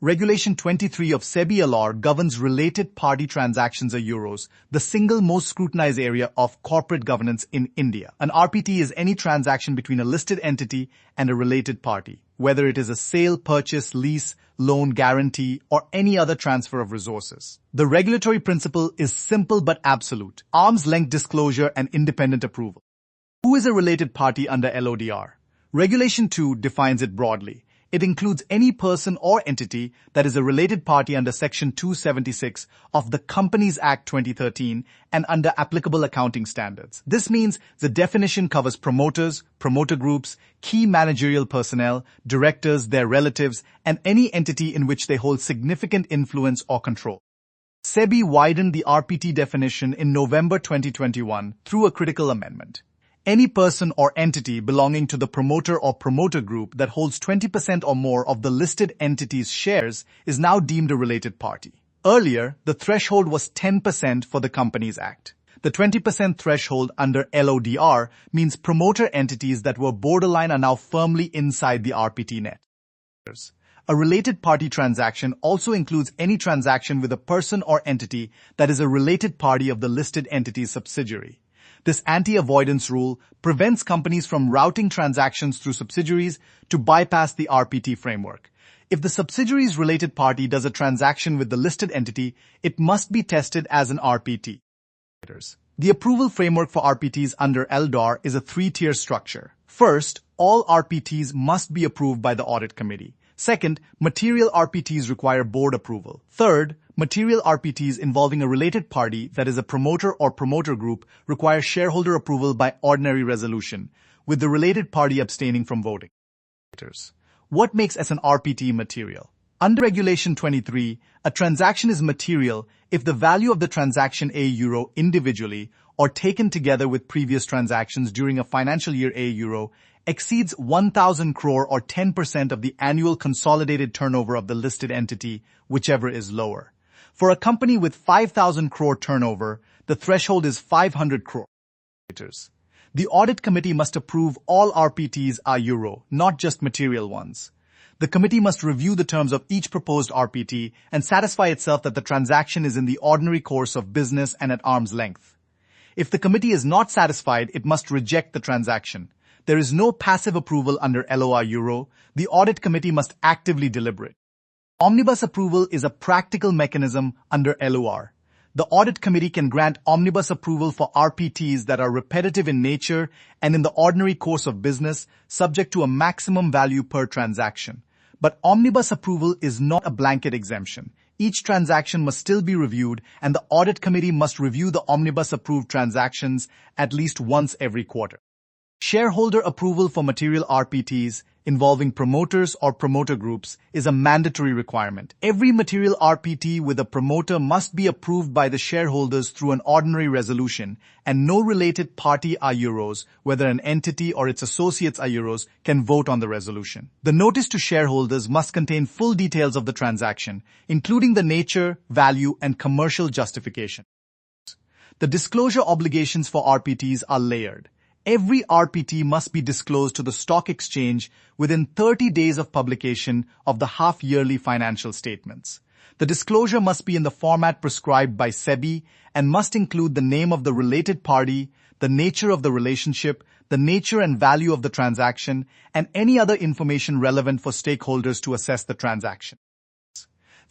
Regulation 23 of SEBI LODR governs related party transactions or euros, the single most scrutinized area of corporate governance in India. An RPT is any transaction between a listed entity and a related party, whether it is a sale, purchase, lease, loan, guarantee, or any other transfer of resources. The regulatory principle is simple but absolute: arm's length disclosure and independent approval. Who is a related party under LODR? Regulation 2 defines it broadly. It includes any person or entity that is a related party under Section 276 of the Companies Act 2013 and under applicable accounting standards. This means the definition covers promoters, promoter groups, key managerial personnel, directors, their relatives, and any entity in which they hold significant influence or control. SEBI widened the RPT definition in November 2021 through a critical amendment. Any person or entity belonging to the promoter or promoter group that holds 20% or more of the listed entity's shares is now deemed a related party. Earlier, the threshold was 10% for the Companies Act. The 20% threshold under LODR means promoter entities that were borderline are now firmly inside the RPT net. A related party transaction also includes any transaction with a person or entity that is a related party of the listed entity's subsidiary. This anti-avoidance rule prevents companies from routing transactions through subsidiaries to bypass the RPT framework. If the subsidiary's related party does a transaction with the listed entity, it must be tested as an RPT. The approval framework for RPTs under LODR is a three-tier structure. First, all RPTs must be approved by the audit committee. Second, material RPTs require board approval. Third, material RPTs involving a related party that is a promoter or promoter group require shareholder approval by ordinary resolution, with the related party abstaining from voting. What makes an RPT material? Under Regulation 23, a transaction is material if the value of the transaction €, individually or taken together with previous transactions during a financial year €, exceeds 1,000 crore or 10% of the annual consolidated turnover of the listed entity, whichever is lower. For a company with 5,000 crore turnover, the threshold is 500 crore. The audit committee must approve all RPTs are euro, not just material ones. The committee must review the terms of each proposed RPT and satisfy itself that the transaction is in the ordinary course of business and at arm's length. If the committee is not satisfied, it must reject the transaction. There is no passive approval under LOR Euro. The audit committee must actively deliberate. Omnibus approval is a practical mechanism under LOR. The audit committee can grant omnibus approval for RPTs that are repetitive in nature and in the ordinary course of business, subject to a maximum value per transaction. But omnibus approval is not a blanket exemption. Each transaction must still be reviewed, and the audit committee must review the omnibus approved transactions at least once every quarter. Shareholder approval for material RPTs involving promoters or promoter groups is a mandatory requirement. Every material RPT with a promoter must be approved by the shareholders through an ordinary resolution, and no related party are euros, whether an entity or its associates are euros, can vote on the resolution. The notice to shareholders must contain full details of the transaction, including the nature, value, and commercial justification. The disclosure obligations for RPTs are layered. Every RPT must be disclosed to the stock exchange within 30 days of publication of the half-yearly financial statements. The disclosure must be in the format prescribed by SEBI and must include the name of the related party, the nature of the relationship, the nature and value of the transaction, and any other information relevant for stakeholders to assess the transaction.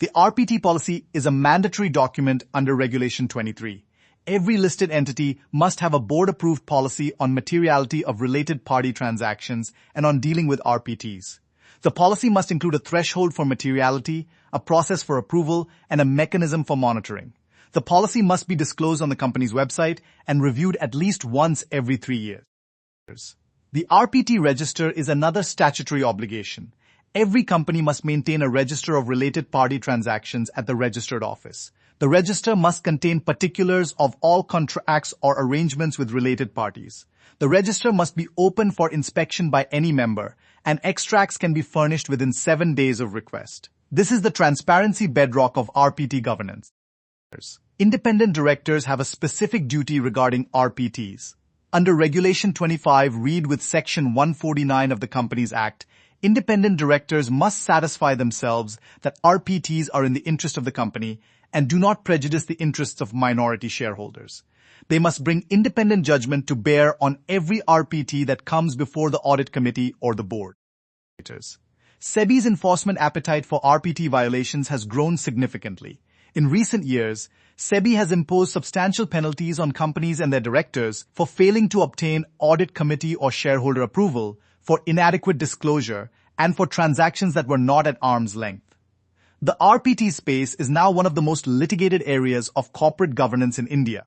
The RPT policy is a mandatory document under Regulation 23. Every listed entity must have a board-approved policy on materiality of related party transactions and on dealing with RPTs. The policy must include a threshold for materiality, a process for approval, and a mechanism for monitoring. The policy must be disclosed on the company's website and reviewed at least once every 3 years. The RPT register is another statutory obligation. Every company must maintain a register of related party transactions at the registered office. The register must contain particulars of all contracts or arrangements with related parties. The register must be open for inspection by any member, and extracts can be furnished within 7 days of request. This is the transparency bedrock of RPT governance. Independent directors have a specific duty regarding RPTs. Under Regulation 25, read with Section 149 of the Companies Act, independent directors must satisfy themselves that RPTs are in the interest of the company and do not prejudice the interests of minority shareholders. They must bring independent judgment to bear on every RPT that comes before the audit committee or the board. SEBI's enforcement appetite for RPT violations has grown significantly. In recent years, SEBI has imposed substantial penalties on companies and their directors for failing to obtain audit committee or shareholder approval, for inadequate disclosure, and for transactions that were not at arm's length. The RPT space is now one of the most litigated areas of corporate governance in India.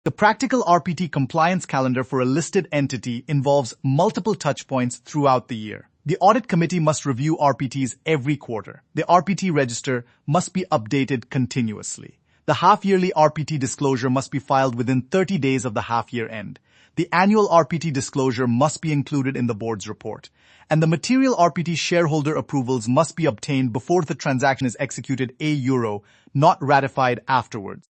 The practical RPT compliance calendar for a listed entity involves multiple touchpoints throughout the year. The audit committee must review RPTs every quarter. The RPT register must be updated continuously. The half-yearly RPT disclosure must be filed within 30 days of the half-year end. The annual RPT disclosure must be included in the board's report. And the material RPT shareholder approvals must be obtained before the transaction is executed €, not ratified afterwards.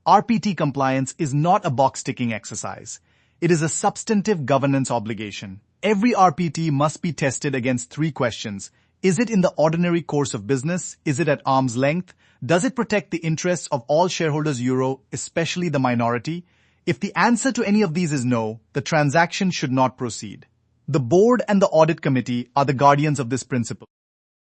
RPT compliance is not a box-ticking exercise. It is a substantive governance obligation. Every RPT must be tested against 3 questions. Is it in the ordinary course of business? Is it at arm's length? Does it protect the interests of all shareholders especially the minority? If the answer to any of these is no, the transaction should not proceed. The board and the audit committee are the guardians of this principle.